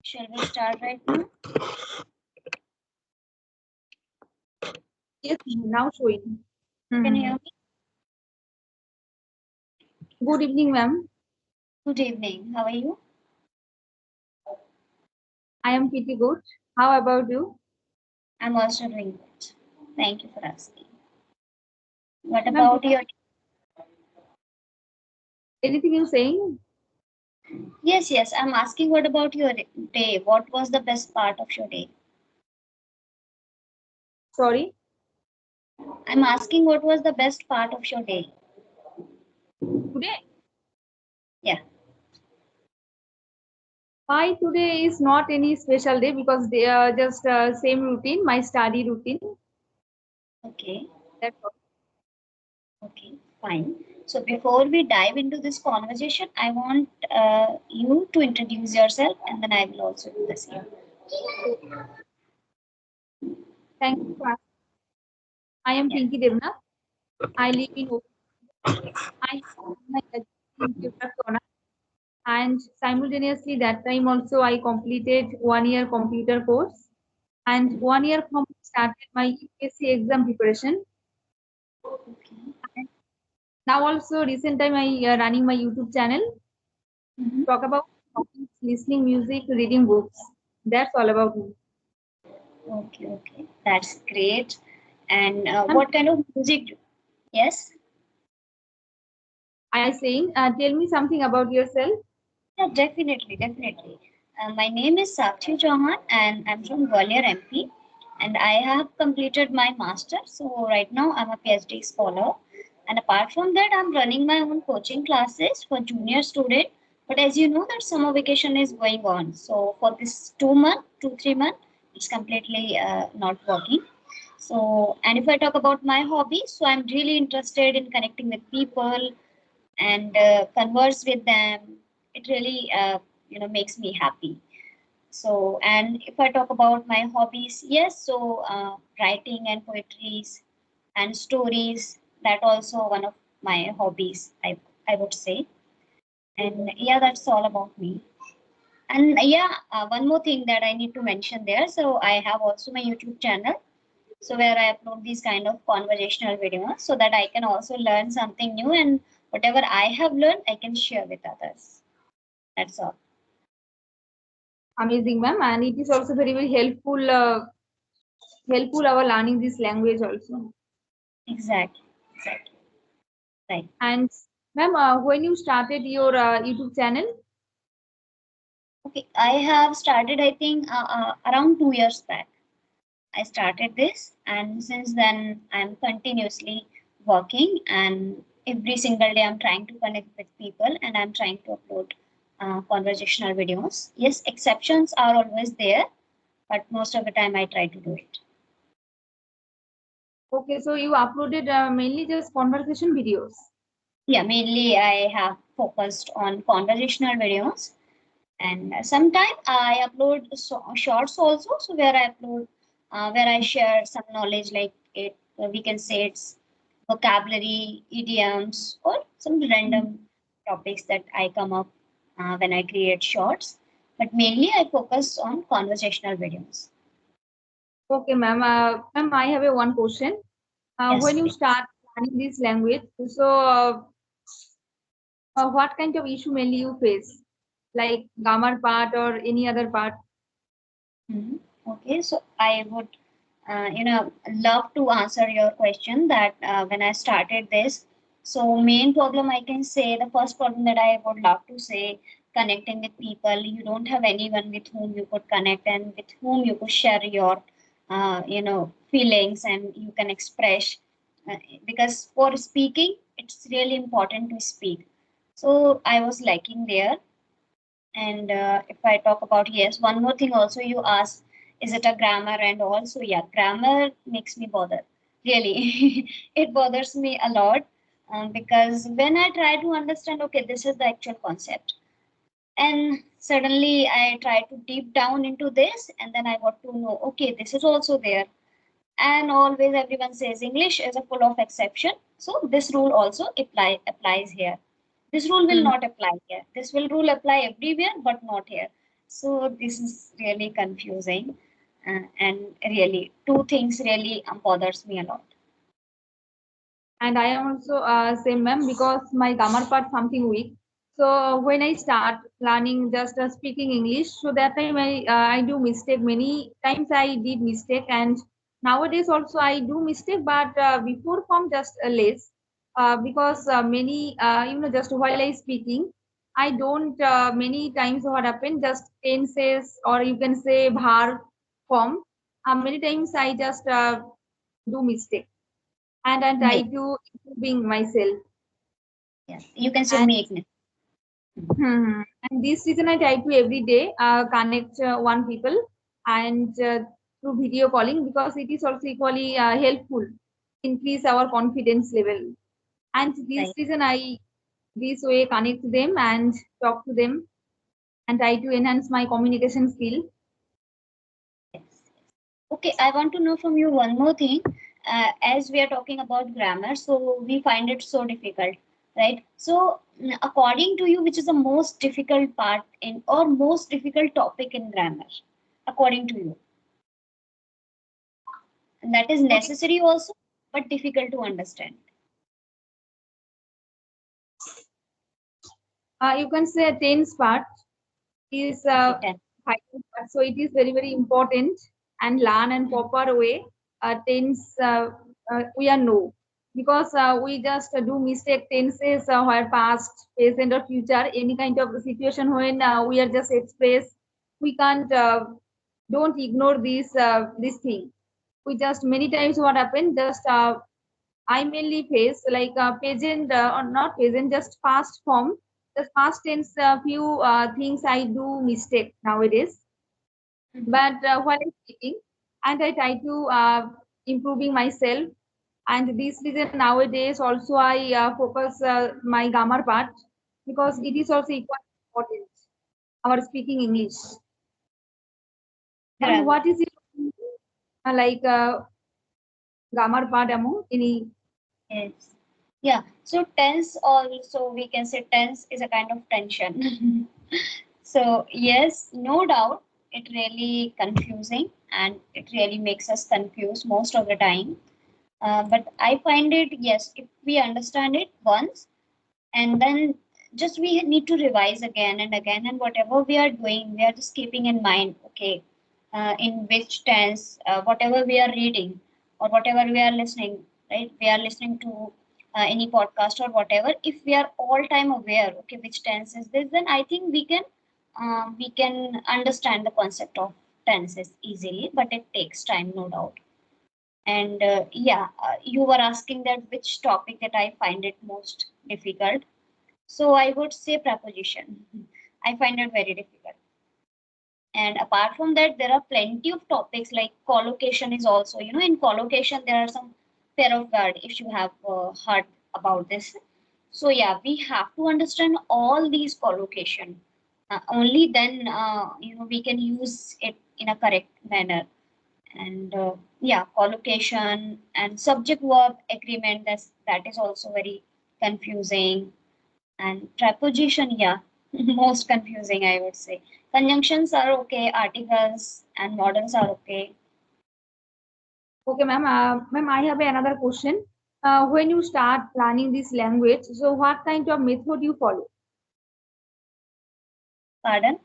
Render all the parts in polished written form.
Shall we start right now? Yes, now showing. Can you hear me? Good evening, ma'am. Good evening. How are you? I am pretty good. How about you? I'm also doing good. Thank you for asking. What Ma'am, about your? anything you saying? Yes, yes. I'm asking what about your day? What was the best part of your day? Sorry. I'm asking what was the best part of your day? Today? Yeah. Why today is not any special day because they are just same routine, my study routine. Okay. That's all. Okay. Fine. So before we dive into this conversation, I want you to introduce yourself, and then I will also do the same. Thank you. I am Yeah. Pinky Devna. I live in I have my education in computer science, and simultaneously that time also I completed 1 year computer course, and 1 year from started my UPSC exam preparation. Okay. Now also recent time I running my YouTube channel, Mhm. talk about listening music, reading books. That's all about me. Okay. Okay. That's great. And And what kind of music? Yes. I saying, tell me something about yourself. Yeah, definitely, definitely. My name is Sakshi Chauhan and I'm from Gwalior MP and I have completed my master. So right now I'm a PhD scholar. And apart from that, I'm running my own coaching classes for junior student. But as you know that summer vacation is going on. So for this 2 month, 3 month, it's completely not working. So, and if I talk about my hobbies, so I'm really interested in connecting with people and converse with them. It really makes me happy. So, and if I talk about my hobbies, yes, so writing and poetries and stories, that also one of my hobbies, I would say. And yeah, that's all about me. And yeah, one more thing that I need to mention there, so I have also my YouTube channel, so where I upload these kind of conversational videos so that I can also learn something new, and whatever I have learned I can share with others. That's all. Amazing, ma'am, and it is also very very helpful. Helpful our learning this language also. Exactly, exactly, right. And ma'am, when you started your YouTube channel, Okay, I have started, I think, around 2 years back. I started this, and since then I'm continuously working, and every single day I'm trying to connect with people, and I'm trying to upload conversational videos. Yes, exceptions are always there, but most of the time I try to do it. okay, so you uploaded mainly just conversation videos. Yeah, mainly I have focused on conversational videos, and sometimes I upload shorts also. So where I upload, where I share some knowledge, like it, we can say it's vocabulary, idioms, or some random topics that I come up when I create shorts. But mainly I focus on conversational videos. Okay, ma'am. Ma'am, I have a one question. Yes, When you please. start learning this language, so what kind of issue mainly you face, like grammar part or any other part? Mhm. Okay, so I would, love to answer your question that when I started this, so main problem I can say, the first problem that I would love to say, connecting with people. You don't have anyone with whom you could connect and with whom you could share your, feelings and you can express. Because for speaking, it's really important to speak. So I was lacking there, and if I talk about, yes, one more thing also you asked, is it a grammar? And also, yeah, grammar makes me bother. Really, it bothers me a lot because when I try to understand, okay, this is the actual concept, and suddenly I try to deep down into this, and then I got to know, okay, this is also there. And always everyone says English is a full of exception. So this rule also applies here. This rule will Hmm. not apply here. This will rule apply everywhere, but not here. So this is really confusing, and really two things really bothers me a lot. And I am also same ma'am because my grammar part something weak. So when I start learning just speaking English, so that time I do mistake many times. I did mistake, and nowadays also I do mistake, but before form just less because many just while I speaking, I don't many times what happen just tenses or you can say verb form. Many times I just do mistake and I try Make, to improving myself. yes, you can say And makeness. and this reason I try to every day connect one people and through video calling because it is also equally helpful, increase our confidence level. And this Right. reason I this way connect to them and talk to them and try to enhance my communication skill. Yes. Okay, I want to know from you one more thing. As we are talking about grammar, so we find it so difficult, right? So, according to you, which is the most difficult part in or most difficult topic in grammar, according to you? And that is Okay. necessary also, but difficult to understand. You can say tense part is Okay, 10. vital part. So it is very, very important and learn and proper way. Tense we are know because we just do mistake tenses where past, present or future, any kind of situation when we are just express, we can't don't ignore this thing. We just many times what happened just I mainly face like present or not present, just past form. The past tense, few things I do mistake nowadays. Mhm. But while I'm speaking, and I try to improving myself. And this reason nowadays also I focus my grammar part because it is also equally important. Our speaking English. And Grammar. what is it like grammar part among any? Yes. Yeah. So tense also we can say tense is a kind of tension. So yes, no doubt it really confusing and it really makes us confused most of the time. But I find it yes, if we understand it once and then just we need to revise again and again, and whatever we are doing we are just keeping in mind, okay, in which tense, whatever we are reading or whatever we are listening, right, we are listening to any podcast or whatever, if we are all time aware, okay, which tense is this, then I think we can understand the concept of tenses easily, but it takes time, no doubt. And you were asking that which topic that I find it most difficult, so I would say preposition. I find it very difficult. And apart from that, there are plenty of topics like collocation is also, in collocation, there are some pair of word if you have heard about this. So yeah, we have to understand all these collocation. Only then, we can use it in a correct manner. And collocation and subject verb agreement, that is also very confusing. And preposition, yeah, most confusing, I would say. Conjunctions are okay, articles and modals are okay. Okay, ma'am. Ma'am, I have another question. When you start planning this language, so what kind of method you follow? Pardon?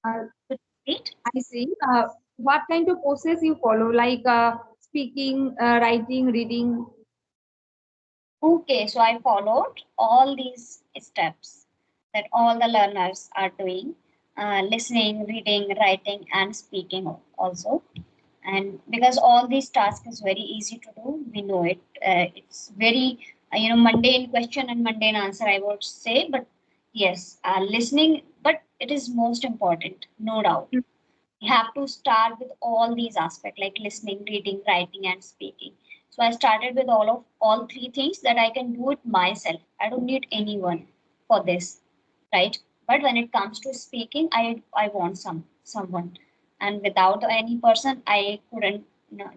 Uh, Repeat. I see. What kind of process you follow, like speaking, writing, reading? Okay, so I followed all these steps that all the learners are doing, listening, reading, writing, and speaking also. And because all these tasks is very easy to do, we know it. It's very mundane question and mundane answer, I would say. But yes, listening, but it is most important, no doubt. You have to start with all these aspects like listening, reading, writing, and speaking. So I started with all three things that I can do it myself. I don't need anyone for this, right? But when it comes to speaking, I want someone, and without any person I couldn't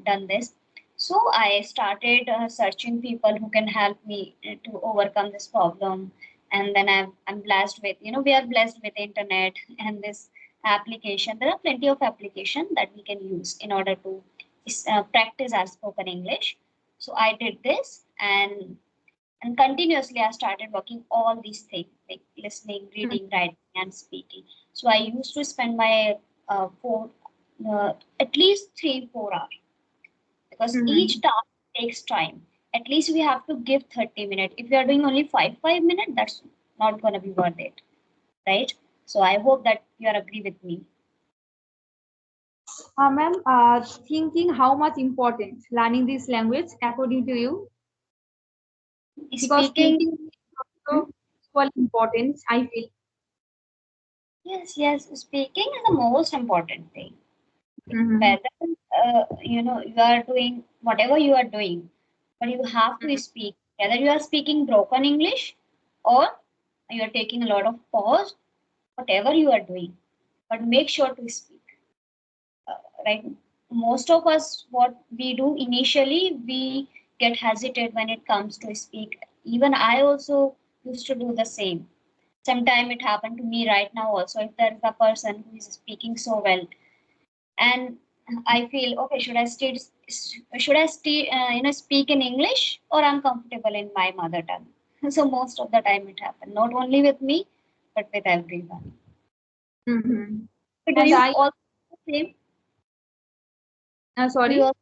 done this. So I started searching people who can help me to overcome this problem, And then I'm blessed with, we are blessed with internet and this application. There are plenty of application that we can use in order to practice our spoken English. So I did this, and continuously I started working all these things like listening, reading, writing, and speaking. So I used to spend my four at least 3 4 hours, because Mm-hmm. each task takes time. At least we have to give 30 minutes. If we are doing only 5 minutes, that's not going to be worth it, right? So I hope that you are agree with me. Ma'am, thinking how much important learning this language according to you? Because Speaking. speaking is Hmm? also equally important, I feel. Yes, yes, speaking is the most important thing. Mm-hmm. Whether you are doing whatever you are doing, but you have to speak. Whether you are speaking broken English or you are taking a lot of pause, whatever you are doing, but make sure to speak. Right? Most of us, what we do initially, we get hesitate when it comes to speak. Even I also used to do the same. Sometime it happened to me right now also. If there is a person who is speaking so well, and I feel okay, should I stay speak in English, or I'm comfortable in my mother tongue. So most of the time it happened, not only with me, but with everyone. Mm-hmm. So do And you I, also same? Do sorry. you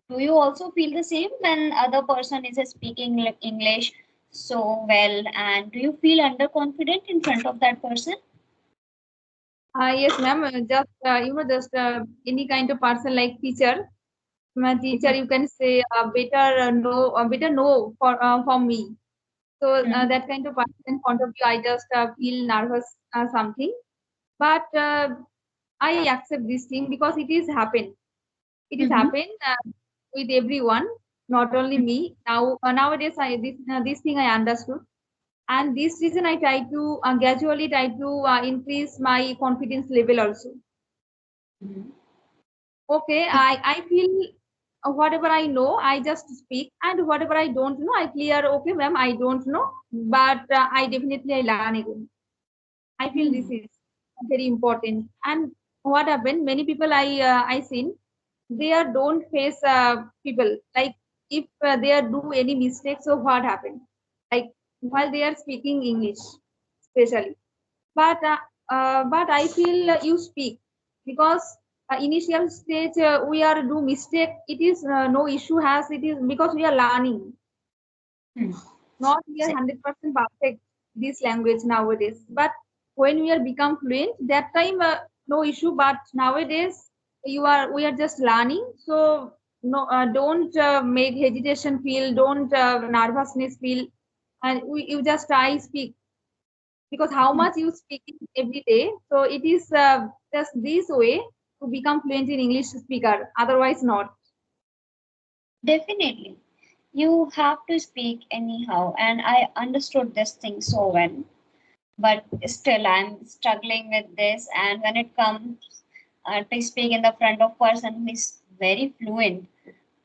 Do you also feel the same when other person is speaking like English so well, and do you feel underconfident in front of that person? Yes, ma'am. Just just any kind of person like teacher. My teacher, Mhm. you can say better no for from me. So Mhm. that kind of person in front of you, I just feel nervous something. But I accept this thing because it is happened. It is Mhm. happened with everyone, not only me. Now nowadays, this thing I understood, and this reason I try to gradually try to increase my confidence level also. Mhm. Okay, I feel whatever I know, I just speak, and whatever I don't know, I clear. Okay, ma'am, I don't know, but I definitely I learn again. I feel this Mhm. is very important. And what happened? Many people I seen they are don't face people like if they are do any mistakes. So what happened? Like while they are speaking English, especially. But I feel you speak because initial stage we are do mistake. It is no issue has it is because we are learning. Mhm. Not we are Say- 100% perfect this language nowadays. But when we are become fluent, that time no issue. But nowadays we are just learning. So no don't make hesitation feel. Don't nervousness feel. And you just try speak because how Mhm. much you speaking every day, so it is just this way to become fluent in English speaker, otherwise not. Definitely. You have to speak anyhow, and I understood this thing so well. But still, I'm struggling with this. And when it comes to speak in the front of person who is very fluent,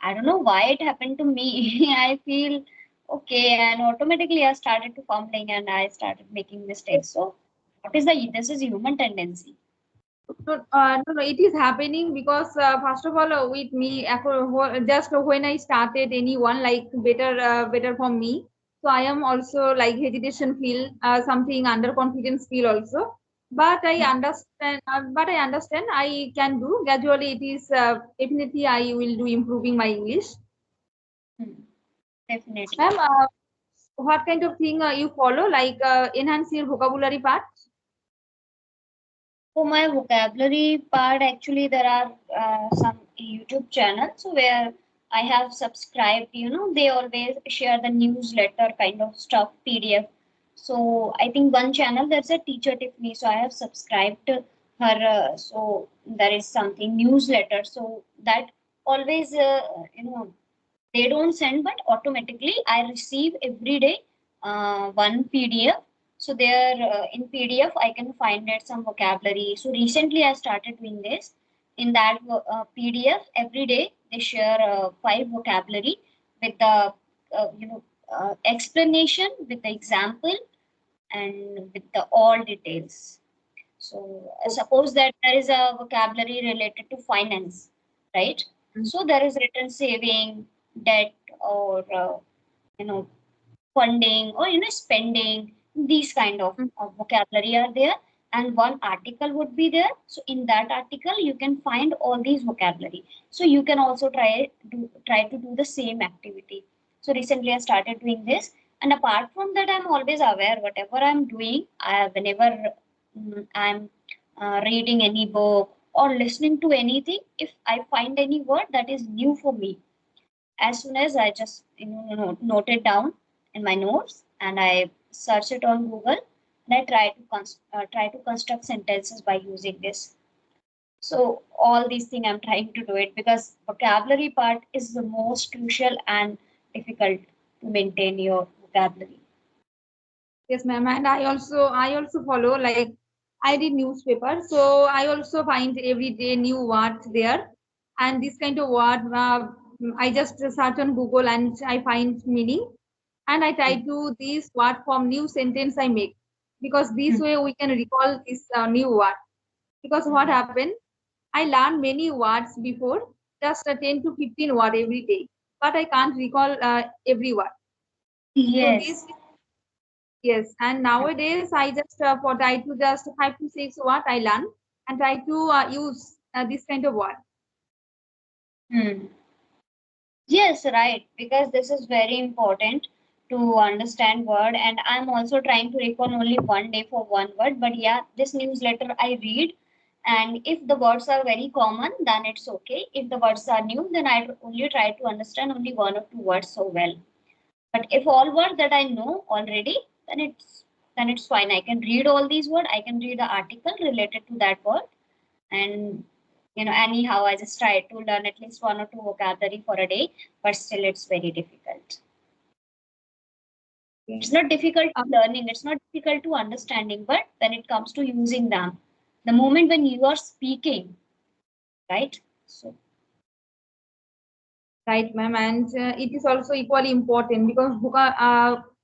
I don't know why it happened to me. I feel okay, and automatically I started to fumbling and I started making mistakes. So, what is the this is human tendency. No, it is happening because first of all with me just when I started anyone like better for me, so I am also like hesitation feel, something underconfidence feel also. But I understand I can do gradually. It is definitely I will do improving my English. Hmm, definitely. Ma'am, what kind of thing you follow, like enhance your vocabulary part? For my vocabulary part, actually, there are some YouTube channels where I have subscribed. They always share the newsletter kind of stuff, PDF. So I think one channel there's a teacher Tiffany. So I have subscribed to her. So there is something newsletter. So that always, they don't send, but automatically I receive every day one PDF. So there in PDF I can find it some vocabulary. So recently I started doing this. In that PDF every day they share 5 vocabulary with the explanation with the example, and with the all details. So suppose that there is a vocabulary related to finance, right? So there is written saving, debt, or you know funding, or spending. These kind of vocabulary are there, and one article would be there. So in that article you can find all these vocabulary. So you can also try to do the same activity. So recently I started doing this, and apart from that I'm always aware whatever I'm doing. Whenever I'm reading any book or listening to anything, if I find any word that is new for me, as soon as I just note it down in my notes, and I search it on Google, and I try to construct sentences by using this. So all these things I'm trying to do it, because vocabulary part is the most crucial and difficult to maintain your vocabulary. Yes, ma'am. And I also follow, like, I read newspaper, so I also find every day new words there, and this kind of word I just search on Google and I find meaning, and I try to this word from new sentence I make, because this Hmm. way we can recall this new word. Because what Hmm. happened, I learned many words before, just 10 to 15 word every day, but I can't recall every word. So this. Yes. Yes, and nowadays I just try to just 5 to 6 what I learn and try to use this kind of word. Hmm. Yes, right. Because this is very important to understand word, and I'm also trying to recall only one day for one word. But yeah, this newsletter I read, and if the words are very common, then it's okay. If the words are new, then I only try to understand only one or two words so well. But if all words that I know already, then it's fine. I can read all these words. I can read the article related to that word, and anyhow I just try to learn at least one or two vocabulary for a day, but still it's very difficult. It's not difficult Uh, to learning, it's not difficult to understanding, but when it comes to using them, the moment when you are speaking, right? So right, ma'am, and it is also equally important because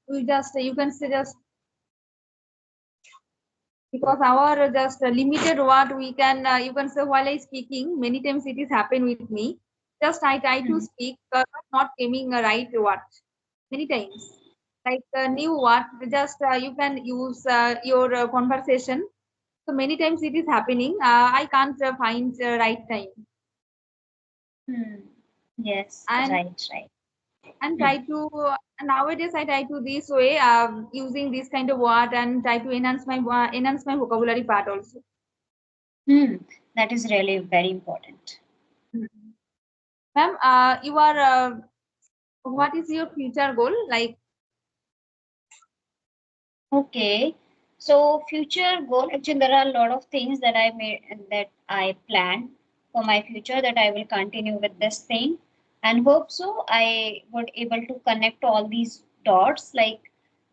we just you can say just because our just limited word we can you can say while I speaking many times it is happen with me. Just I try to hmm. speak but not coming a right word many times. Like new word, just you can use your conversation. So many times it is happening. I can't find the right time Hmm. Yes, and right, right. try to nowadays I try to this way using this kind of word and try to enhance my vocabulary part also. Hmm. That is really very important. Mhm. Ma'am, you are what is your future goal? Like, Okay. So future goal, actually there are a lot of things that I plan for my future, that I will continue with this thing, and hope so I would able to connect all these dots. Like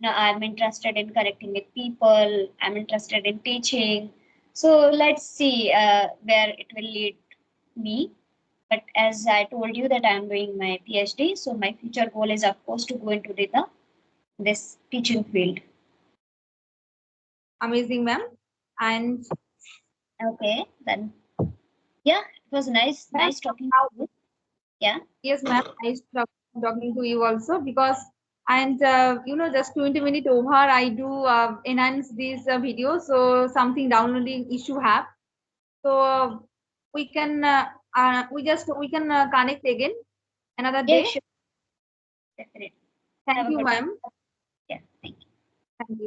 now I'm interested in connecting with people, I'm interested in teaching. So let's see where it will lead me. But as I told you that I'm doing my PhD, so my future goal is of course to go into this teaching field. amazing, ma'am. And Okay, then yeah, it was ma'am, nice talking how to you. Yeah, yes, ma'am. Nice talking to you also because and just 20 minutes over I do enhance this video, so something downloading issue have, so we can connect again another yeah, day. sure, definitely. Thank Have a you, good day. ma'am. Yeah, thank you. Thank you.